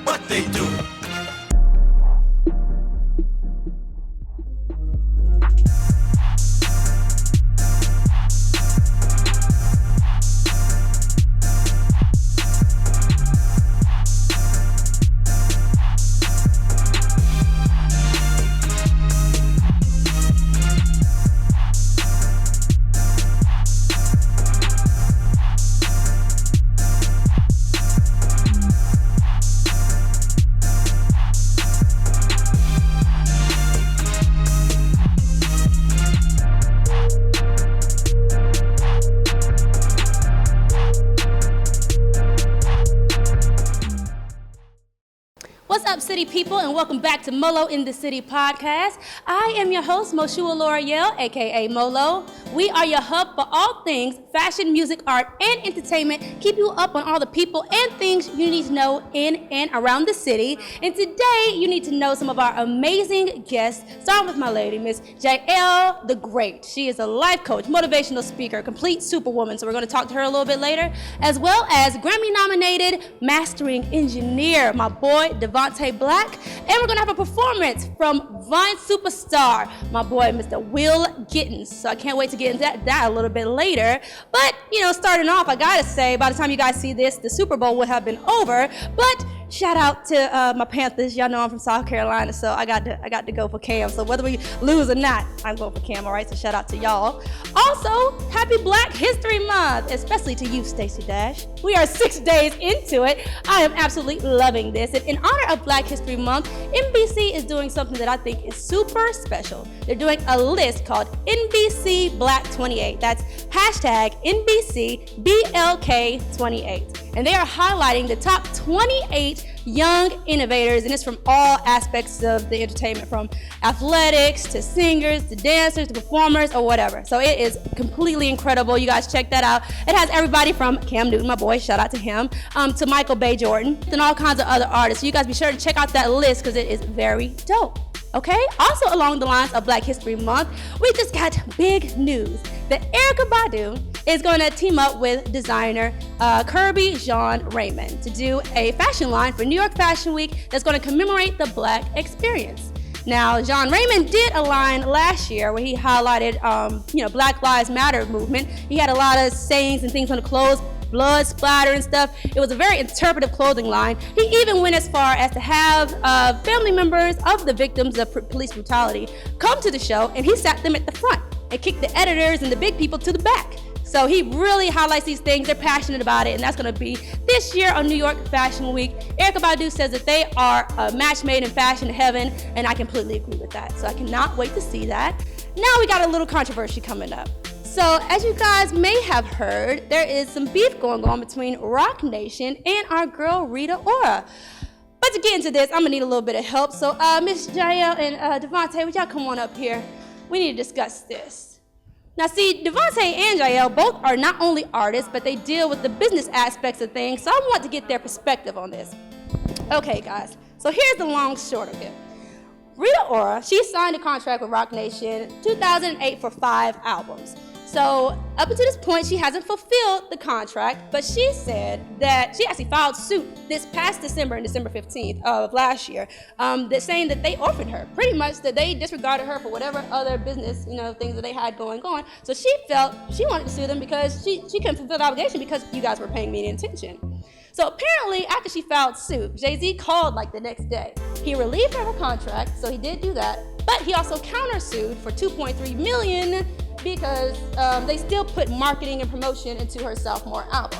What they do? What's up, city people, and welcome back to Molo in the City podcast. I am your host, Moshua L'Oreal, aka Molo. We are your hub for all things fashion, music, art, and entertainment. Keep you up on all the people and things you need to know in and around the city. And today, you need to know some of our amazing guests, starting with my lady, Miss Jael the Great. She is a life coach, motivational speaker, complete superwoman, so we're going to talk to her a little bit later, as well as Grammy-nominated mastering engineer, my boy, Devontae Black, and we're gonna have a performance from Vine superstar, my boy, Mr. Will Gittens. So I can't wait to get into that a little bit later. But, you know, starting off, I gotta say, by the time you guys see this, the Super Bowl will have been over. But shout out to my Panthers. Y'all know I'm from South Carolina, so I got to go for Cam. So whether we lose or not, I'm going for Cam, all right? So shout out to y'all. Also, happy Black History Month, especially to you, Stacey Dash. We are 6 days into it. I am absolutely loving this. And in honor of Black History Month, NBC is doing something that I think is super special. They're doing a list called NBC Black 28. That's hashtag NBC BLK28. And they are highlighting the top 28 young innovators, and it's from all aspects of the entertainment, from athletics to singers to dancers to performers or whatever. So it is completely incredible. You guys check that out. It has everybody from Cam Newton, my boy, shout out to him, to Michael B. Jordan, and all kinds of other artists. So you guys be sure to check out that list because it is very dope. Okay, also along the lines of Black History Month, we just got big news that Erykah Badu is going to team up with designer Kirby Jean Raymond to do a fashion line for New York Fashion Week that's going to commemorate the Black experience. Now, Jean Raymond did a line last year where he highlighted, Black Lives Matter movement. He had a lot of sayings and things on the clothes, blood splatter and stuff. It was a very interpretive clothing line. He even went as far as to have family members of the victims of police brutality come to the show, and he sat them at the front and kicked the editors and the big people to the back. So he really highlights these things. They're passionate about it, and that's going to be this year on New York Fashion Week. Erykah Badu says that they are a match made in fashion heaven, and I completely agree with that. So I cannot wait to see that. Now we got a little controversy coming up. So as you guys may have heard, there is some beef going on between Roc Nation and our girl Rita Ora. But to get into this, I'm gonna need a little bit of help. So Miss Jael and Devontae, would y'all come on up here? We need to discuss this. Now see, Devontae and Jael both are not only artists, but they deal with the business aspects of things. So I want to get their perspective on this. Okay guys, so here's the long short of it. Rita Ora, she signed a contract with Roc Nation 2008 for 5 albums. So up until this point, she hasn't fulfilled the contract, but she said that she actually filed suit this past December, December 15th of last year, that saying that they orphaned her, pretty much that they disregarded her for whatever other business, things that they had going on. So she felt she wanted to sue them because she couldn't fulfill the obligation because you guys were paying me any attention. So apparently, after she filed suit, Jay-Z called like the next day. He relieved her of her contract, so he did do that, but he also countersued for $2.3 million because they still put marketing and promotion into her sophomore album.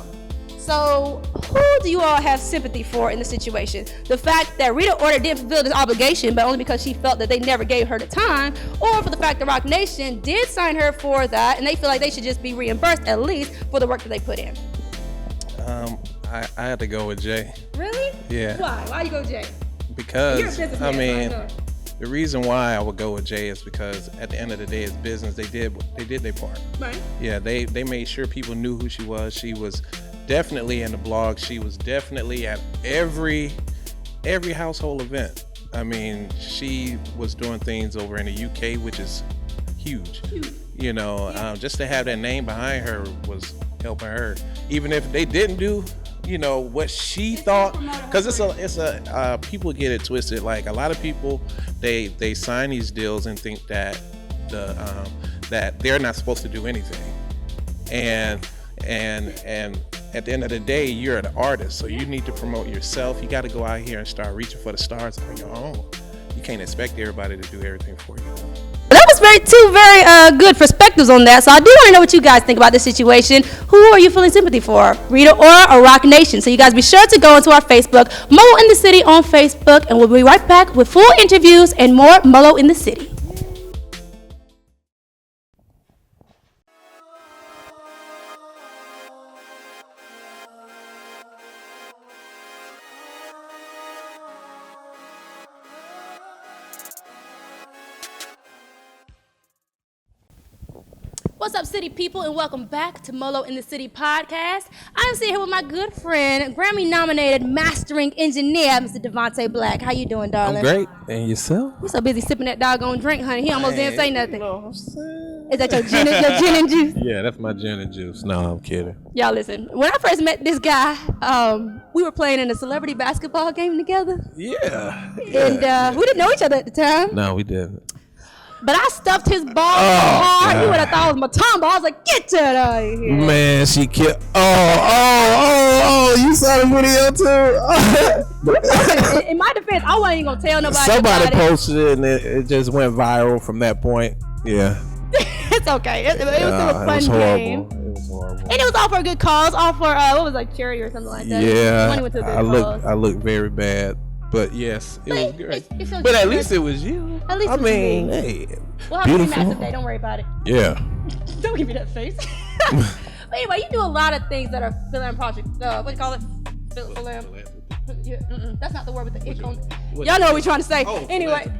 So who do you all have sympathy for in the situation? The fact that Rita Ora didn't fulfill this obligation, but only because she felt that they never gave her the time, or for the fact that Roc Nation did sign her for that, and they feel like they should just be reimbursed at least for the work that they put in? I had to go with Jay. Really? Yeah. Why? Why you go Jay? Because, You're a businessman, so I know. The reason why I would go with Jay is because at the end of the day, it's business. They did their part. Right. Yeah, they made sure people knew who she was. She was definitely in the blog. She was definitely at every household event. I mean, she was doing things over in the UK, which is huge. Just to have that name behind her was helping her, even if they didn't do, what she thought. Because it's a people get it twisted. Like a lot of people, they sign these deals and think that that they're not supposed to do anything, and at the end of the day, you're an artist, so you need to promote yourself. You got to go out here and start reaching for the stars on your own. You can't expect everybody to do everything for you. That was two very good perspectives on that. So I do want to know what you guys think about this situation. Who are you feeling sympathy for? Rita Ora or Rock Nation? So you guys be sure to go into our Facebook, Molo in the City on Facebook, and we'll be right back with full interviews and more Molo in the City. What's up, city people, and welcome back to Molo in the City podcast. I'm sitting here with my good friend, Grammy-nominated mastering engineer, Mr. Devontae Black. How you doing, darling? I'm great. And yourself? You're so busy sipping that doggone drink, honey. He almost didn't say nothing. Is that your gin and juice? Yeah, that's my gin and juice. No, I'm kidding. Y'all listen, when I first met this guy, we were playing in a celebrity basketball game together. Yeah. And we didn't know each other at the time. No, we didn't. But I stuffed his ball so hard, God. you would have thought it was Matumba. I was like, get that out of here. Man, she killed. Oh, you saw the video too? In my defense, I wasn't even going to tell nobody Somebody about posted it and it just went viral from that point. Yeah. It's okay. It was still a fun it was game. horrible. It was horrible. And it was all for a good cause, all for, what was like charity or something like that. Yeah. Money went to a good cause. I look very bad. But yes, it was great. It feels But at good. least it was you. At least I it was mean, me. hey, We'll have a beautiful. massive day. Don't worry about it. Yeah. Don't give me that face. But anyway, you do a lot of things that are philanthropic. What do you call it? That's not the word with the ick on it. Y'all know what we're trying to say. Oh, anyway,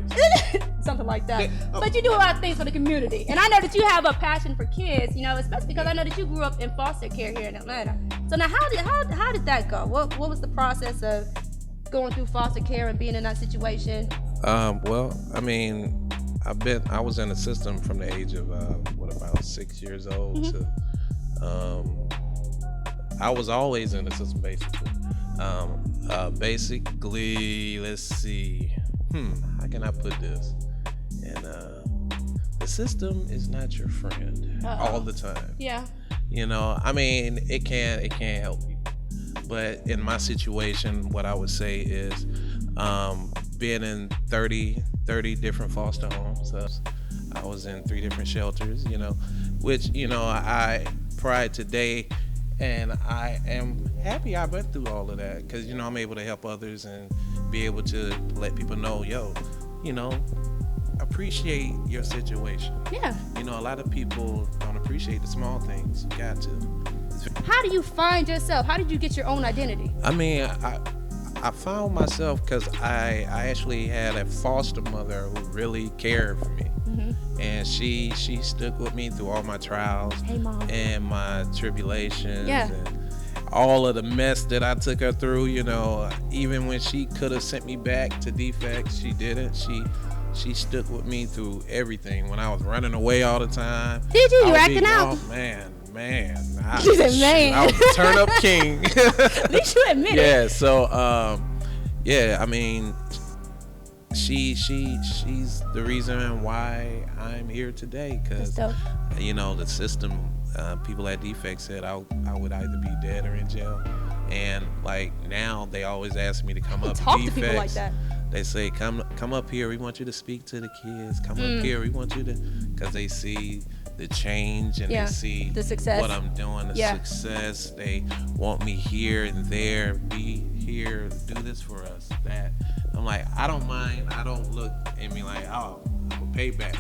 something like that. But you do a lot of things for the community. And I know that you have a passion for kids, especially because I know that you grew up in foster care here in Atlanta. So now how did that go? What was the process of going through foster care and being in that situation? Well, I mean, I was in the system from the age of about 6 years old to I was always in the system basically. Basically, let's see, how can I put this? And the system is not your friend all the time. Yeah. I mean, it can help you. But in my situation, what I would say is being in 30 different foster homes. I was in 3 different shelters, which, I pride today, and I am happy I went through all of that because, I'm able to help others and be able to let people know, appreciate your situation. Yeah. A lot of people don't appreciate the small things. You got to. How do you find yourself? How did you get your own identity? I mean, I found myself because I actually had a foster mother who really cared for me. And she stuck with me through all my trials and my tribulations and all of the mess that I took her through. Even when she could have sent me back to defects, she didn't. She stuck with me through everything. When I was running away all the time. Did you? You acting out? Oh, man. She said, man. I was a turn-up king. At least you admit it. Yeah, so, I mean, she's the reason why I'm here today, because, the system, people at defects said I would either be dead or in jail. And, like, now they always ask me to come up talk defects. to people like that. They say, come up here. We want you to speak to the kids. Come up here. We want you to, because they see the change and they see the success. What I'm doing, the success. They want me here and there. Be here. Do this for us. That. I'm like, I don't mind. I don't look at me like, oh, I'm a payback.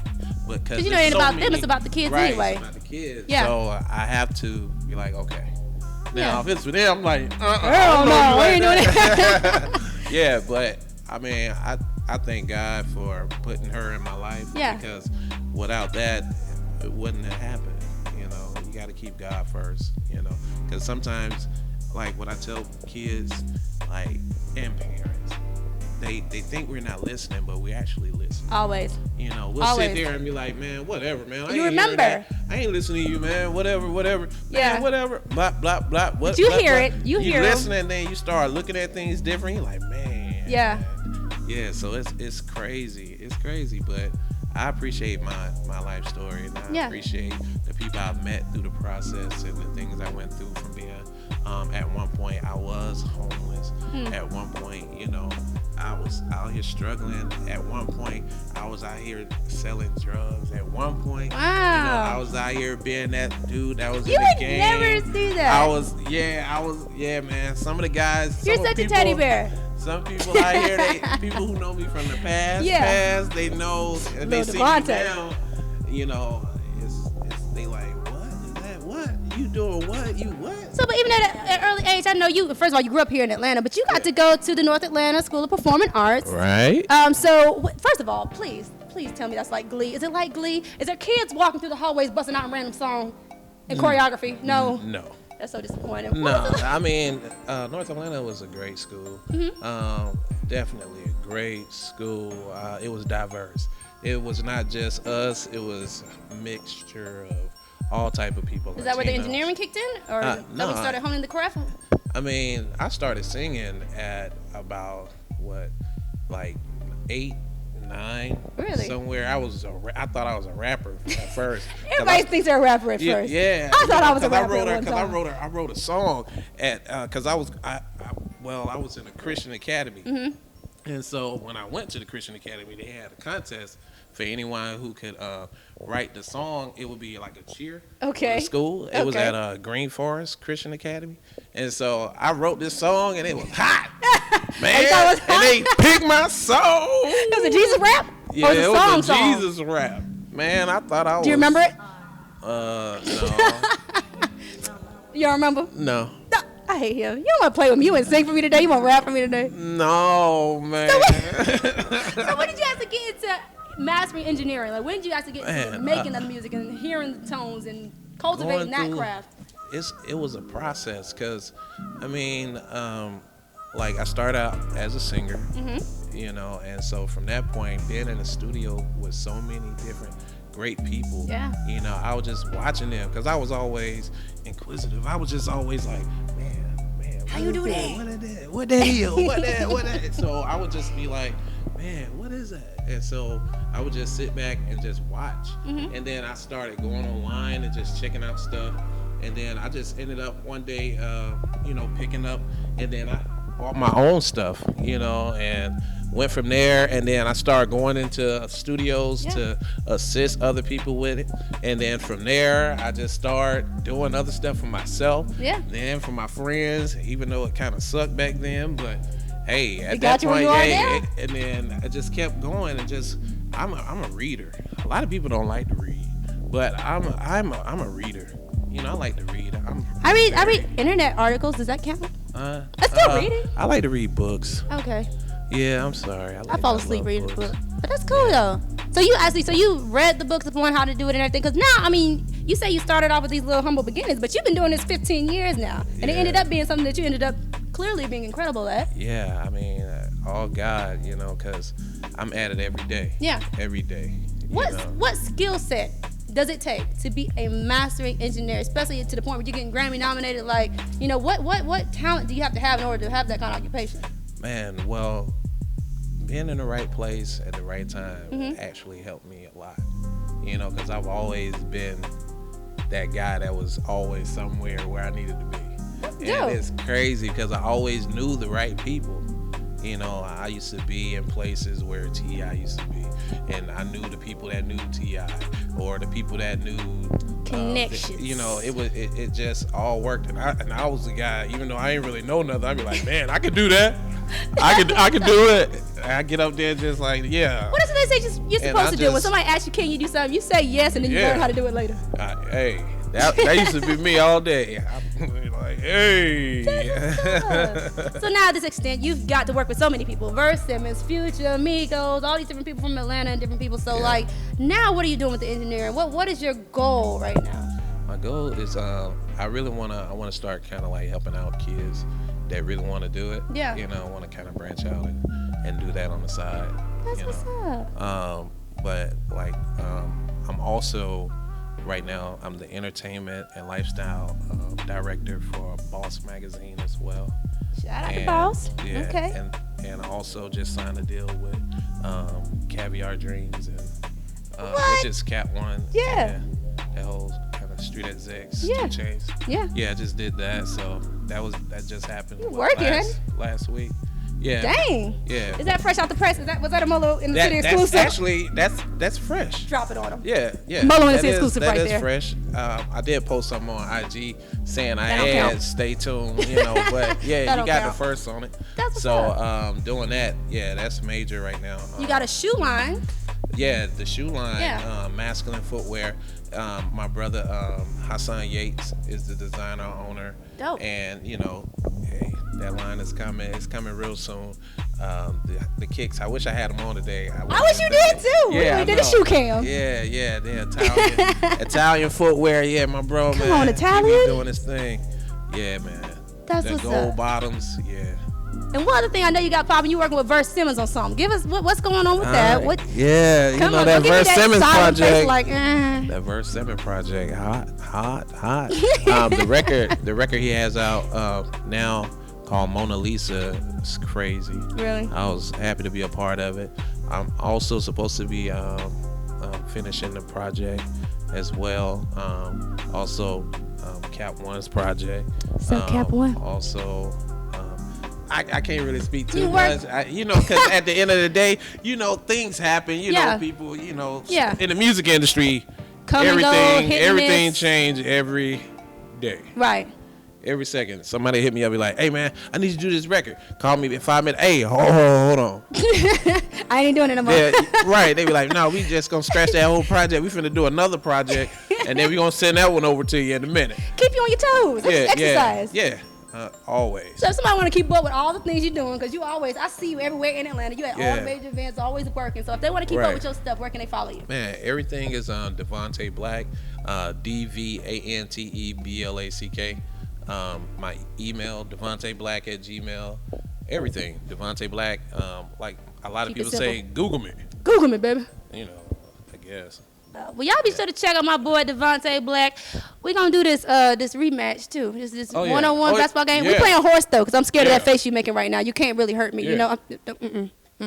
But because it ain't about them. It's about the kids anyway. It's about the kids. Yeah. So I have to be like, okay. Now if it's for them, I'm like, hell no, we ain't doing it. Yeah, but I mean, I thank God for putting her in my life. Yeah. Because without that, it wouldn't have happened. You got to keep God first. Because sometimes, like what I tell kids, like, and parents, they think we're not listening, but we actually listen. Always. You know, we'll Always. sit there and be like, man, whatever, man. I You ain't hearing remember. that. I ain't listening to you, man. Whatever. Yeah. Man, whatever. Blah, blah, blah. What, But you blah, hear blah. it. You hear 'em. listen, and then you start looking at things different. You're like, man. Yeah. Yeah, so it's crazy. It's crazy, but I appreciate my life story, and I appreciate the people I've met through the process and the things I went through from being. At one point, I was homeless. At one point, you know, I was out here struggling. At one point, I was out here selling drugs. At one point, you know, I was out here being that dude that was in the game. You would never see that. I was, man. Some of the guys. You're such a teddy bear. Some people out here, people who know me from the past, they know, and they see me now, you know, they like, what is that? What? You doing what? You what? So, but even at an early age, I know you, first of all, you grew up here in Atlanta, but you got to go to the North Atlanta School of Performing Arts. Right. So, first of all, please tell me that's like Glee. Is it like Glee? Is there kids walking through the hallways busting out a random song and choreography? No. No. That's so disappointing. No, I mean, North Atlanta was a great school. Definitely a great school. It was diverse. It was not just us. It was a mixture of all type of people. Is that where the engineering kicked in? Or that we started honing the craft? I mean, I started singing at about, like 8, 9. Really? Somewhere. I thought I was a rapper at first. Everybody thinks they're a rapper at first. Yeah. I thought I was a rapper at one time. I wrote a song because I was in a Christian academy. And so when I went to the Christian academy, they had a contest for anyone who could write the song. It would be like a cheer for the school. It was at Green Forest Christian Academy. And so I wrote this song, and it was hot. Man, and they picked my song. It was a Jesus rap? Yeah, it was a Jesus rap. Man, I thought I was. Do you remember it? No. You don't remember? No. I hate him. You don't want to play with me. You want to sing for me today? You want to rap for me today? No, man. So when did you have to get into mastering engineering? Like, when did you have to get into making the music and hearing the tones and cultivating that craft? It was a process because, I mean, like I started out as a singer, you know, and so from that point, being in the studio with so many different great people, you know, I was just watching them because I was always inquisitive. I was just always like, man, how you do that? What that is? What that? So I would just be like, man, what is that? And so I would just sit back and just watch. And then I started going online and just checking out stuff. And then I just ended up one day, you know, picking up, and then I bought my own stuff, you know, and went from there. And then I started going into studios to assist other people with it. And then from there, I just started doing other stuff for myself. Then for my friends, even though it kind of sucked back then, but hey, at that point, and then I just kept going, and just I'm a reader. A lot of people don't like to read, but I'm a reader. You know, I like to read. I read internet articles. Does that count? I still read it. I like to read books. Okay. Yeah, I'm sorry. I fall asleep reading books. But that's cool though. So you read the books upon how to do it and everything. Because now, I mean, you say you started off with these little humble beginnings, but you've been doing this 15 years now. And it ended up being something that you ended up clearly being incredible at. Yeah, I mean, all God, you know, because I'm at it every day. Yeah. Every day. What skill set does it take to be a mastering engineer, especially to the point where you're getting Grammy nominated? Like, you know, what talent do you have to have in order to have that kind of occupation? Man, well, being in the right place at the right time actually helped me a lot. You know, because I've always been that guy that was always somewhere where I needed to be. And it's crazy because I always knew the right people. You know, I used to be in places where T.I. used to be, and I knew the people that knew T.I. or the people that knew connections. You know, it just all worked, and I was the guy. Even though I ain't really know nothing, I'd be like, man, I could do that. I could do it. I get up there just like, yeah. What is it they say you're supposed to do? When somebody asks you, can you do something? You say yes, and then you learn how to do it later. Hey. That used to be me all day. I'm like, hey. So now, to this extent, you've got to work with so many people. Verse, Simmons, Future, Migos, all these different people from Atlanta and different people. So, like, now what are you doing with the engineering? What is your goal right now? My goal is I want to start kind of like helping out kids that really want to do it. Yeah. You know, I want to kind of branch out and and do that on the side. That's what's up. But like I'm also right now I'm the entertainment and lifestyle director for Boss Magazine as well. Shout out to Boss. Yeah, okay. And I also just signed a deal with Caviar Dreams and which is Cat One. Yeah. That whole kind of street execs, Yeah. 2 Chainz. Yeah. Yeah, I just did that. So that just happened. You working? Last week. Yeah. Dang. Yeah. Is that fresh out the press? Was that a Molo in the City exclusive? That's fresh. Drop it on them. Yeah. Molo in the That City is- exclusive right That there. is fresh. I did post something on IG saying I That don't had count. stay tuned, but yeah, That you don't got count. the first on it. That's what's so up. doing that, yeah, that's major right now. You got a shoe line. Yeah, the shoe line, Yeah. masculine footwear. My brother Hassan Yates is the designer owner. Dope. And hey, that line is coming. It's coming real soon. The kicks. I wish I had them on today. I wish you did too. Yeah, we did a shoe cam. Yeah, the Italian footwear. Yeah, my bro, Come man. on, He Italian. be doing his thing. Yeah, man. That's the what's gold up. bottoms. Yeah. And one other thing I know you got popping, you working with Verse Simmons on something. Give us what's going on with that. What? Yeah, Come on, that don't give me Verse that Simmons silent face project. like, That Verse Simmons project, hot. The record he has out now called Mona Lisa is crazy. Really? I was happy to be a part of it. I'm also supposed to be finishing the project as well. Also, Cap One's project. So Cap One. Also. I can't really speak too You work- much, because at the end of the day, things happen. Yeah. People, Yeah. in the music industry, Come and go, hit and everything miss. change every day, Right. every second. Somebody hit me up, be like, "Hey man, I need you to do this record. Call me in 5 minutes. Hey, hold on." I ain't doing it no more. Yeah, right. They be like, "No, we just gonna scratch that whole project. We finna do another project, and then we gonna send that one over to you in a minute." Keep you on your toes. That's exercise. Yeah. Always. So if somebody want to keep up with all the things you're doing, because I see you everywhere in Atlanta. You at all Yeah. the major events, always working. So if they want to keep up Right. with your stuff, where can they follow you? Man, everything is on Devontae Black, DVANTEBLACK. My email, DevontaeBlack@gmail. Everything, Devontae Black. Like a lot of Keep it people say, Google me. Google me, baby. I guess. Well, y'all be sure to check out my boy Devontae Black. We gonna do this rematch too. This Oh, yeah. one-on-one Oh, basketball game. We yeah. playing horse though, cause I'm scared Yeah. of that face you making right now. You can't really hurt me. Yeah. You know.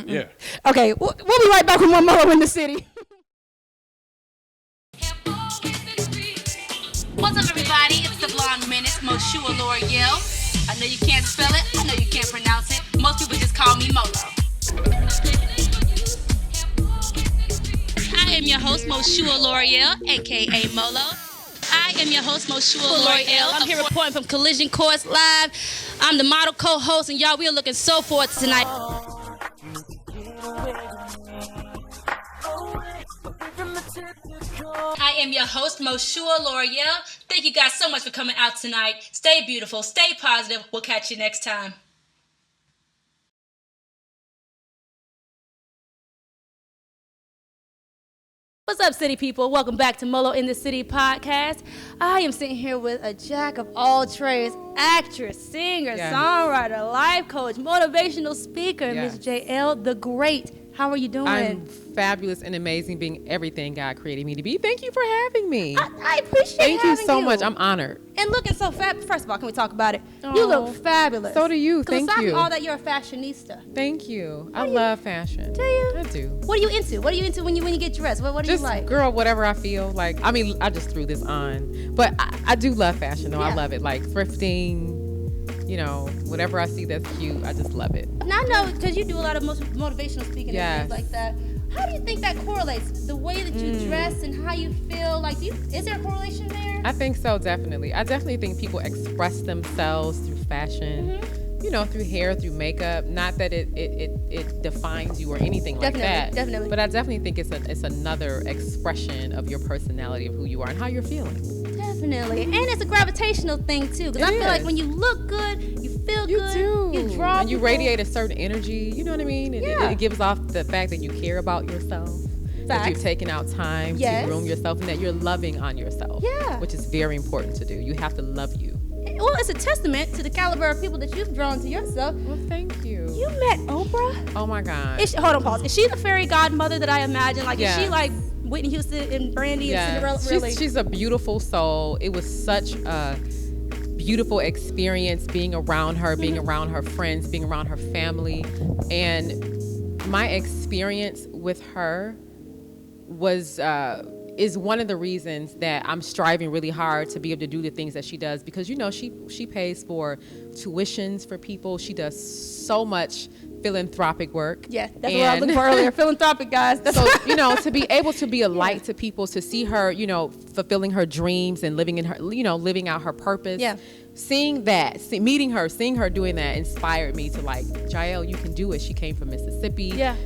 Yeah. Okay, we'll be right back with more Molo in the City. What's up, everybody? It's the Blonde Menace, Moshua L'Oreal. I know you can't spell it. I know you can't pronounce it. Most people just call me Molo. I am your host, Moshua L'Oreal, aka Molo. I am your host, Moshua L'Oreal. I'm here reporting from Collision Course Live. I'm the model co-host, and y'all, we are looking so forward to tonight. I am your host, Moshua L'Oreal. Thank you guys so much for coming out tonight. Stay beautiful, stay positive. We'll catch you next time. What's up, city people? Welcome back to Molo in the City podcast. I am sitting here with a jack of all trades, actress, singer, songwriter, life coach, motivational speaker, Miss JL the Great. How are you doing? I'm fabulous and amazing, being everything God created me to be. Thank you for having me. I appreciate Thank you having so much. I'm honored. And looking so fab. First of all, can we talk about it? You look fabulous. So do you. Thank aside you. from all that, you're a fashionista. Thank you. I love fashion. Do you? I do. What are you into? What are you into when you get dressed? What do Just you like? girl, whatever I feel like. I mean, I just threw this on, but I do love fashion though. Yeah. I love it. Like thrifting, whatever I see that's cute, I just love it. Now I know because you do a lot of motivational speaking and Yes. things like that. How do you think that correlates? The way that you dress and how you feel? Like, is there a correlation there? I think so, definitely. I definitely think people express themselves through fashion, through hair, through makeup. Not that it defines you or anything like that. Definitely. But I definitely think it's another expression of your personality, of who you are and how you're feeling. Definitely. And it's a gravitational thing, too. Because I It feel like is. when you look good, you feel You good. do. You draw and you people. radiate a certain energy. You know what I mean? It gives off the fact that you care about yourself. That Facts. you've taken out time Yes. to groom yourself and that you're loving on yourself. Yeah. Which is very important to do. You have to love you. well, it's a testament to the caliber of people that you've drawn to yourself. Well, thank you. You met Oprah? Oh my God. Hold on, pause. Is she the fairy godmother that I imagine? Like, Yes. is she like Whitney Houston and Brandy and Cinderella? Really? She's a beautiful soul. It was such a beautiful experience being around her, being around her friends, being around her family. And my experience with her was is one of the reasons that I'm striving really hard to be able to do the things that she does, because she pays for tuitions for people. She does so much philanthropic work. Yeah, that's what I was looking for earlier. Philanthropic, guys. So, to be able to be a light to people, to see her, fulfilling her dreams and living in her, living out her purpose. Yeah. Seeing that, seeing her doing that inspired me to like, Jael, you can do it. She came from Mississippi. Yeah.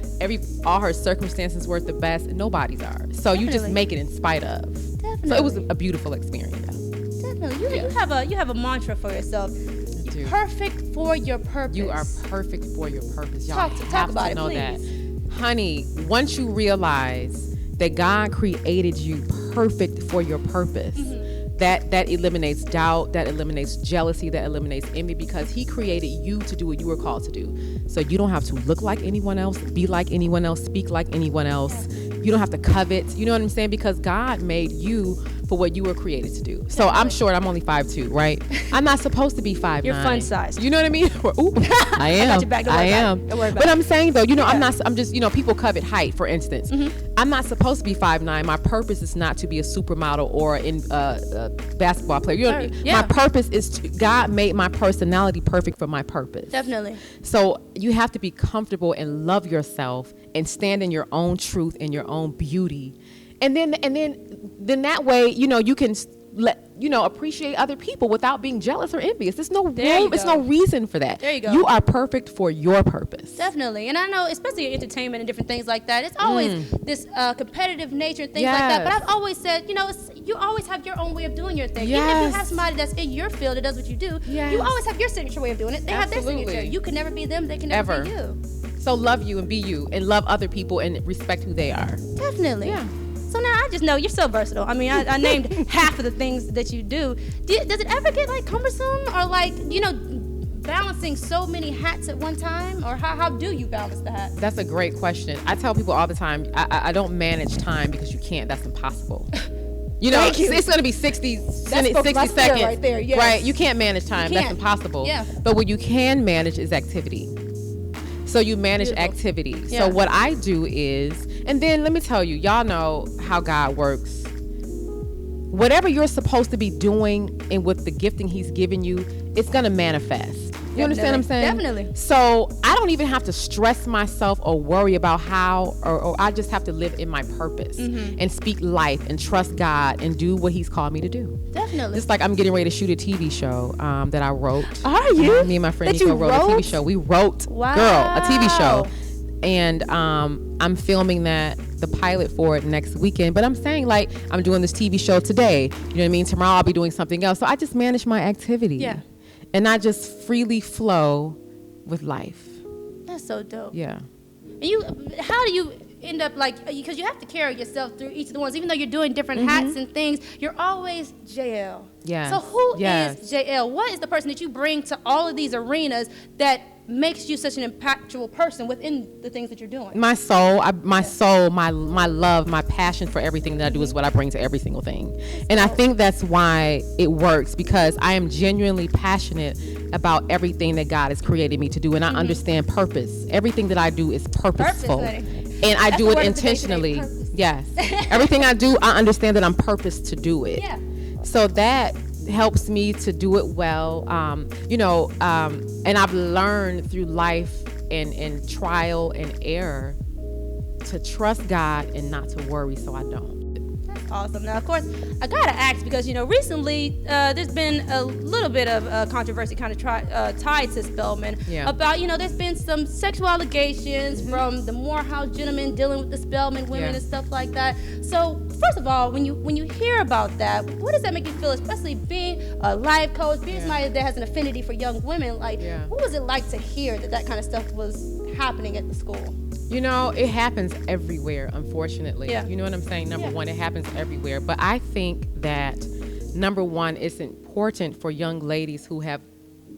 All her circumstances weren't the best. Nobody's are. So you just make it in spite of. Definitely. So it was a beautiful experience. Definitely. You have a mantra for yourself. You're perfect for your purpose. You are perfect for your purpose. Y'all Talk have about to it, know please. that. Honey, once you realize that God created you perfect for your purpose, that eliminates doubt, that eliminates jealousy, that eliminates envy, because he created you to do what you were called to do. So you don't have to look like anyone else, be like anyone else, speak like anyone else. You don't have to covet, you know what I'm saying? Because God made you for what you were created to do. So I'm short, I'm only 5'2", right? I'm not supposed to be 5'9". You're fun sized. You know what I mean? Ooh, I am. I got your back. Don't worry about it. Don't worry about But it. I'm saying though, I'm just, people covet height, for instance. I'm not supposed to be 5'9". My purpose is not to be a supermodel or a basketball player. My purpose is God made my personality perfect for my purpose. Definitely. So you have to be comfortable and love yourself and stand in your own truth and your own beauty. And then that way, you can appreciate other people without being jealous or envious. There's no room, it's no reason for that. There you go. You are perfect for your purpose. Definitely. And I know, especially in entertainment and different things like that, it's always this competitive nature and things like that. But I've always said, you always have your own way of doing your thing. Even if you have somebody that's in your field that does what you do, you always have your signature way of doing it. They have their signature. You can never be them. They can never be you. So love you and be you, and love other people and respect who they are. Definitely. Yeah. So now I just know you're so versatile. I mean, I named half of the things that you do. Does it ever get like cumbersome or like, balancing so many hats at one time? Or how do you balance the hats? That's a great question. I tell people all the time, I don't manage time because you can't. That's impossible. It's going to be 60 seconds. Right there, yes. Right? You can't manage time. That's impossible. Yeah. But what you can manage is activity. So you manage activity. Yeah. So what I do is, and then let me tell you, y'all know how God works. Whatever you're supposed to be doing and with the gifting he's given you, it's going to manifest. You understand what I'm saying? Definitely. So I don't even have to stress myself or worry about how, or I just have to live in my purpose and speak life and trust God and do what he's called me to do. Definitely. Just like I'm getting ready to shoot a TV show that I wrote. Are you? Me and my friend That you Nico wrote a TV show. We wrote, girl, a TV show. And I'm filming the pilot for it next weekend. But I'm saying, like, I'm doing this TV show today. You know what I mean? Tomorrow I'll be doing something else. So I just manage my activity. Yeah. And I just freely flow with life. That's so dope. Yeah. And how do you end up like, because you have to carry yourself through each of the ones, even though you're doing different hats and things, you're always JL. Yeah. So who is JL? What is the person that you bring to all of these arenas that makes you such an impactful person within the things that you're doing? My soul, my love, my passion for everything that I do is what I bring to every single thing. And I think that's why it works, because I am genuinely passionate about everything that God has created me to do. And I understand purpose. Everything that I do is purposeful. And I do it intentionally. Yes. Everything I do, I understand that I'm purposed to do it. Yeah. So that helps me to do it well. And I've learned through life and trial and error to trust God and not to worry, so I don't. That's awesome. Now, of course, I gotta ask, because recently there's been a little bit of controversy kind of tied to Spelman about there's been some sexual allegations from the Morehouse gentleman dealing with the Spelman women and stuff like that. So first of all, when you hear about that, what does that make you feel, especially being a life coach, being somebody that has an affinity for young women? Like, what was it like to hear that kind of stuff was happening at the school? It happens everywhere, unfortunately. Yeah. You know what I'm saying? Number one, it happens everywhere. But I think that number one, it's important for young ladies who have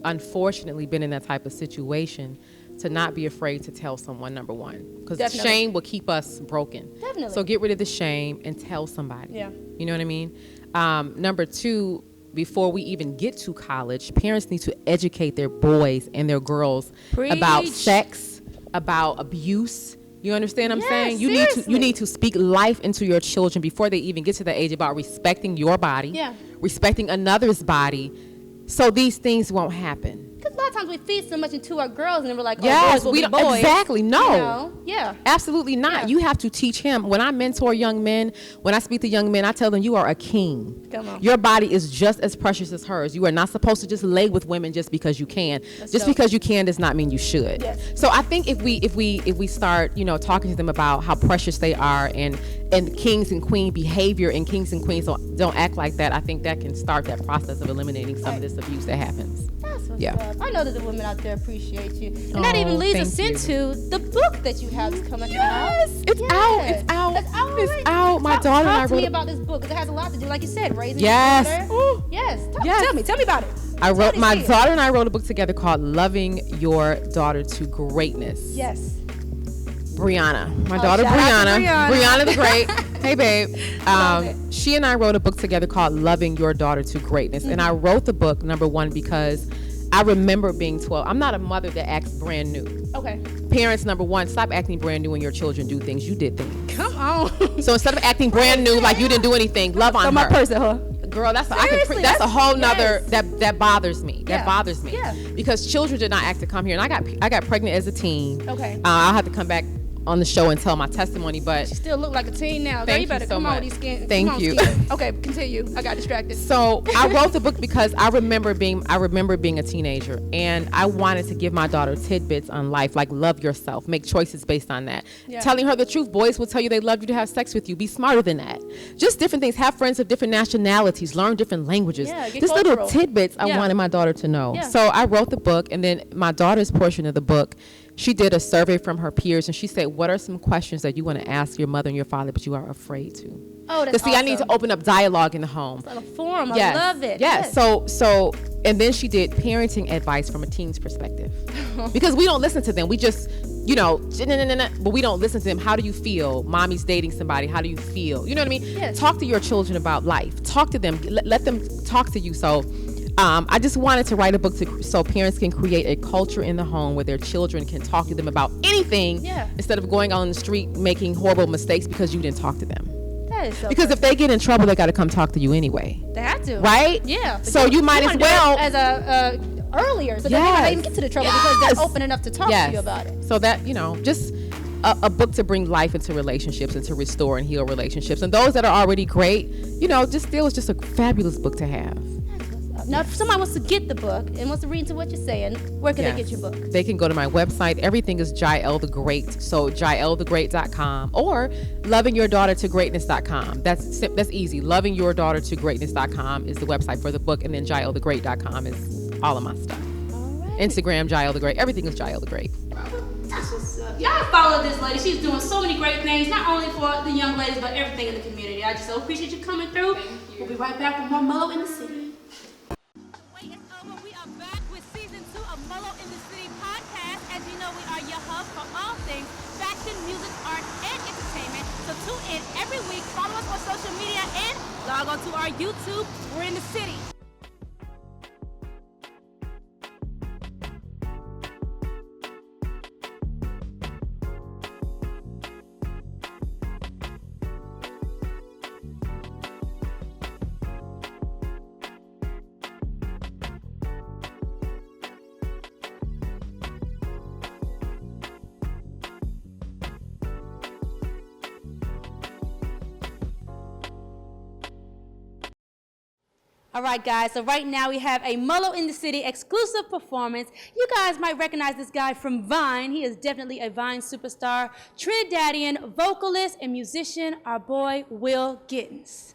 unfortunately been in that type of situation to not be afraid to tell someone, number one, because shame will keep us broken. Definitely. So get rid of the shame and tell somebody. Yeah. You know what I mean? Number two, before we even get to college, parents need to educate their boys and their girls about sex, about abuse. You understand what I'm saying? You need to speak life into your children before they even get to the age about respecting your body, respecting another's body, so these things won't happen. Because a lot of times we feed so much into our girls, and then we're like, yes, boys will we be don't boys. exactly. No, you know? Yeah, absolutely not. Yeah. You have to teach him. When I mentor young men, when I speak to young men, I tell them you are a king. Come on. Your body is just as precious as hers. You are not supposed to just lay with women just because you can. Because you can does not mean you should. Yes. So I think if we start, talking to them about how precious they are and kings and queen behavior and kings and queens don't act like that, I think that can start that process of eliminating some of this abuse that happens. That's what's up. I know that the women out there appreciate you. And that even leads us into the book that you have coming out. It's out. It's out. My daughter and I wrote. Talk to me about this book, because it has a lot to do, like you said, raising yes. your daughter. Yes. Tell me about it. My daughter and I wrote a book together called Loving Your Daughter to Greatness. Yes. Brianna, my daughter Brianna the Great. Hey babe. She and I wrote a book together called Loving Your Daughter to Greatness. And I wrote the book, number one, because I remember being 12. I'm not a mother that acts brand new. Okay. Parents, number one, stop acting brand new when your children do things. You did things. Come on. So instead of acting brand new like you didn't do anything, love on her. my person, huh? Girl, that's a whole nother that bothers me. That bothers me. Yeah. Because children did not act to come here, and I got pregnant as a teen. Okay. I'll have to come back on the show and tell my testimony, but you still look like a teen now. Thank you better you so come much. on with these skin. Thank you. Okay, continue. I got distracted. So I wrote the book because I remember being a teenager, and I wanted to give my daughter tidbits on life, like love yourself, make choices based on that. Yeah. Telling her the truth. Boys will tell you they love you to have sex with you. Be smarter than that. Just different things. Have friends of different nationalities. Learn different languages. Yeah, just little tidbits I wanted my daughter to know. Yeah. So I wrote the book, and then my daughter's portion of the book, she did a survey from her peers, and she said, what are some questions that you want to ask your mother and your father, but you are afraid to? Oh, that's awesome. I need to open up dialogue in the home. It's like a forum. Yes. I love it. Yes. So, and then she did parenting advice from a teen's perspective. Because we don't listen to them. We just, but we don't listen to them. How do you feel? Mommy's dating somebody. How do you feel? You know what I mean? Yes. Talk to your children about life. Talk to them. Let them talk to you. So I just wanted to write a book so parents can create a culture in the home where their children can talk to them about anything instead of going on the street making horrible mistakes because you didn't talk to them. That is so because if they get in trouble, they got to come talk to you anyway. They have to. Right? Yeah. So you might as well. As earlier, so they might not even get to the trouble because they're open enough to talk to you about it. So that, just a book to bring life into relationships and to restore and heal relationships. And those that are already great, just still is just a fabulous book to have. Now, if somebody wants to get the book and wants to read into what you're saying, where can they get your book? They can go to my website. Everything is Jael the Great. So jaelthegreat.com or lovingyourdaughtertogreatness.com. That's easy. Lovingyourdaughtertogreatness.com is the website for the book, and then jaelthegreat.com is all of my stuff. All right. Instagram, Jael the Great. Everything is Jael the Great. That's what's up. Y'all follow this lady. She's doing so many great things, not only for the young ladies, but everything in the community. I just so appreciate you coming through. We'll be right back with more Molo in the City. We are back with season 2 of Molo in the City podcast. As you know, we are your hub for all things fashion, music, art, and entertainment. So tune in every week, follow us on social media, and log on to our YouTube. We're in the city. All right, guys, so right now we have a Molo in the City exclusive performance. You guys might recognize this guy from Vine. He is definitely a Vine superstar, Trinidadian vocalist and musician, our boy, Will Gittens.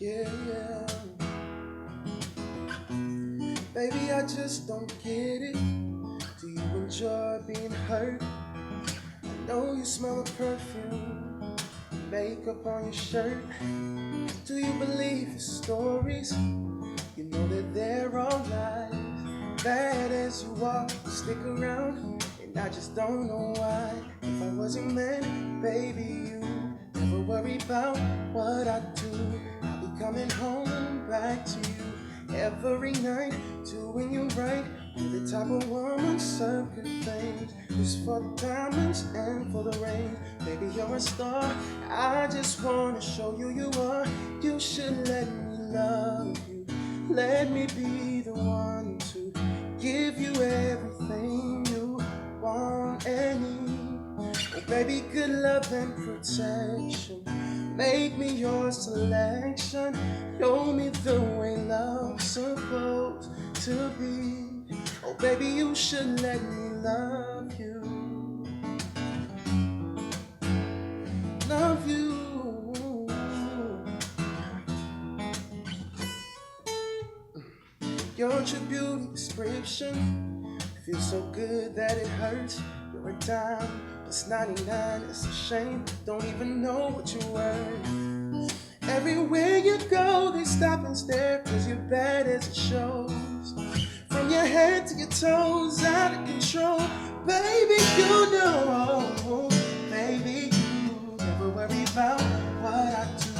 yeah, yeah. Baby, I just don't get it. Do you enjoy being hurt? I know you smell of perfume, makeup on your shirt. Do you believe his stories? You know that they're all lies. Bad as you are, you stick around, and I just don't know why. If I was your man, baby, you never worry about what I do. I'll be coming home back to you every night, doing you right. You're the type of woman serve good things, just for the diamonds and for the rain. Baby, you're a star. I just wanna show you you are. You should let me love you. Let me be the one to give you everything you want and need. Oh, baby, good love and protection. Make me your selection. Show me the way love's supposed to be. Oh, baby, you should let me love you. Love you. You're your beauty description. Feels so good that it hurts. You're a dime, plus 99. It's a shame, don't even know what you're worth. Everywhere you go, they stop and stare, cause you're bad as it shows. From your head to your toes, out of control. Baby, you know, baby, you never worry about what I do.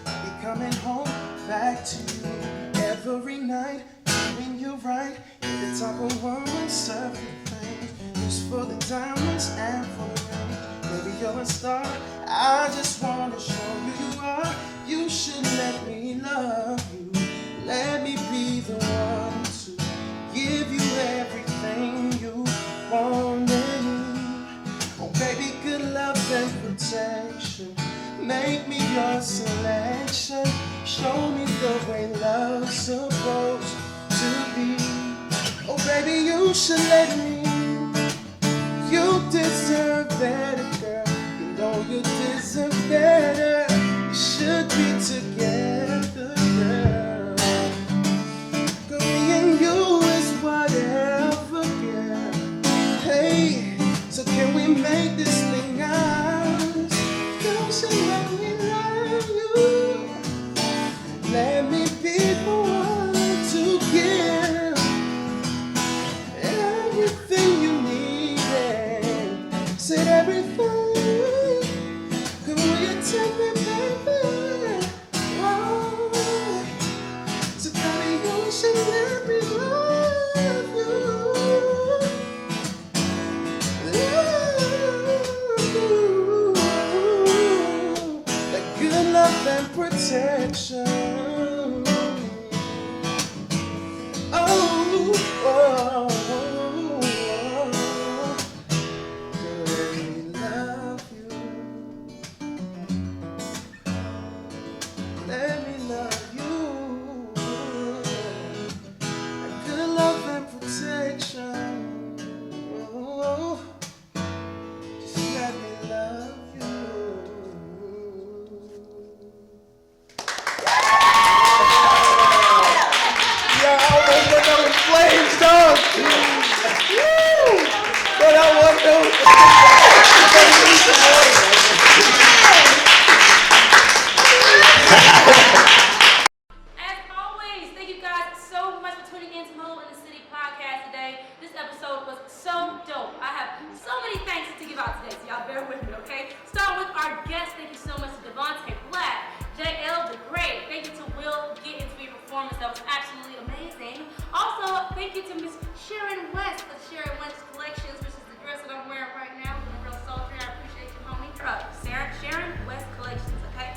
I'll be coming home back to you every night, doing you right. You're the type of woman serve the things, just for the diamonds and for the rain. Baby, you're a star. I just wanna show you you are. You should let me love you. Let me be the one to give you everything you want and need. Oh, baby, good love and protection. Make me your selection. Show me the way love's supposed to be. Oh, baby, you should let me. You deserve better, girl. You know you deserve better. You should be together, girl. Girl, me and you is whatever, girl. Hey, so can we make this thing ours? You should let me love you. Let me be the one to give everything you needed. Said everything. Girl, will you take me, baby? Oh, so baby, you should let me love you. That good love and protection. Oh, oh, oh, oh. Let me love you. Let me love you. Good love and protection. Oh, just let me love you. Yeah, I almost went up in flames, dog. Woo! But I want As always, thank you guys so much for tuning in to Molo in the City podcast today. This episode was so dope. I have so many thanks to give out today, so y'all bear with me, okay? Starting with our guests, thank you so much to Devontae Black, JL the Great. Thank you to Will Gittens for your performance. That was absolutely amazing. Also, thank you to Miss Sharon West of Sharon West Collections, which is the dress that I'm wearing right now. Looking real sultry. I appreciate you, homie. Sharon West Collections, okay?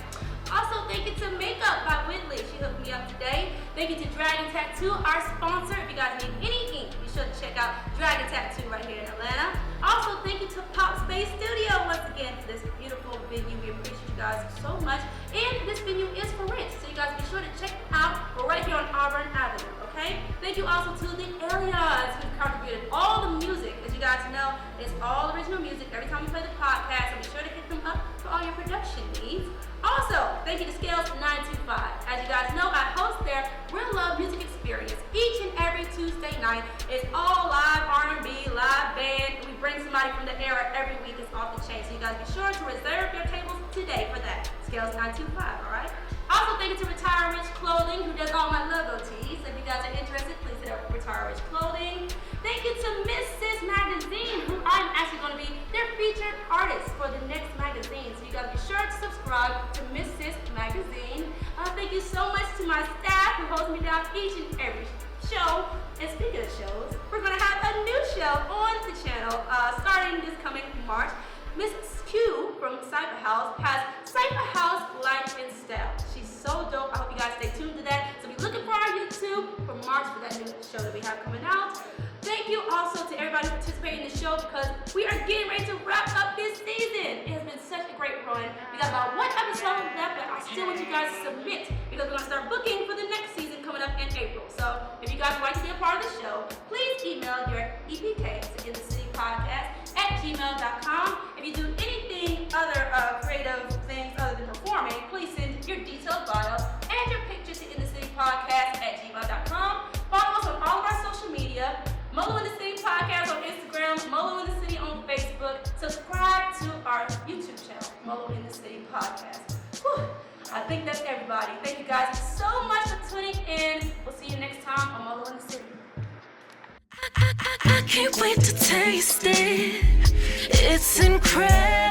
Also, thank you to Makeup by Whitley. She hooked me up today. Thank you to Dragon Tattoo, our sponsor. If you guys need any ink, be sure to check out Dragon Tattoo right here in Atlanta. Also, thank you to Pop Space Studio once again for this beautiful venue. We appreciate you guys so much. And this venue is for rent, so you guys be sure to check them out. We're right here on Auburn Avenue, okay? Thank you also to the Elias who contributed all the music. As you guys know, it's all original music every time we play the podcast, so be sure to hit them up for all your production needs. Also, thank you to Scales 925. As you guys know, I host their Real Love Music Experience each and every Tuesday night. It's all live R&B, live band. We bring somebody from the era every week. It's off the chain. So you guys be sure to reserve your tables today for that. Scales 925, all right? Also, thank you to Retire Rich Clothing, who does all my logo tees. If you guys are interested, please hit up Retire Rich Clothing. Thank you to Miss Sis Magazine, who I'm actually going to be their featured artist for the next magazine. So you guys be sure to subscribe to Miss Sis Magazine. Thank you so much to my staff who holds me down each and every show. And speaking of shows, we're going to have a new show on the channel starting this coming March. Miss Q from Cypher House has Cypher House Life and Style. She's so dope. I hope you guys stay tuned to that. So be looking for our YouTube for March for that new show that we have coming out. Thank you also to everybody who participated in the show because we are getting ready to wrap up this season. It has been such a great run. We got about one episode left, but I still want you guys to submit because we're going to start booking for the next season coming up in April. So if you guys would like to be a part of the show, please email your EPK to gmail.com. If you do anything other creative things other than performing, please send your detailed bio and your picture to inthecitypodcast@gmail.com. Follow us on all of our social media. Molo in the City Podcast on Instagram, Molo in the City on Facebook. Subscribe to our YouTube channel, Molo in the City Podcast. Whew. I think that's everybody. Thank you guys so much for tuning in. We'll see you next time on Molo in the City. I can't wait to taste it. It's incredible.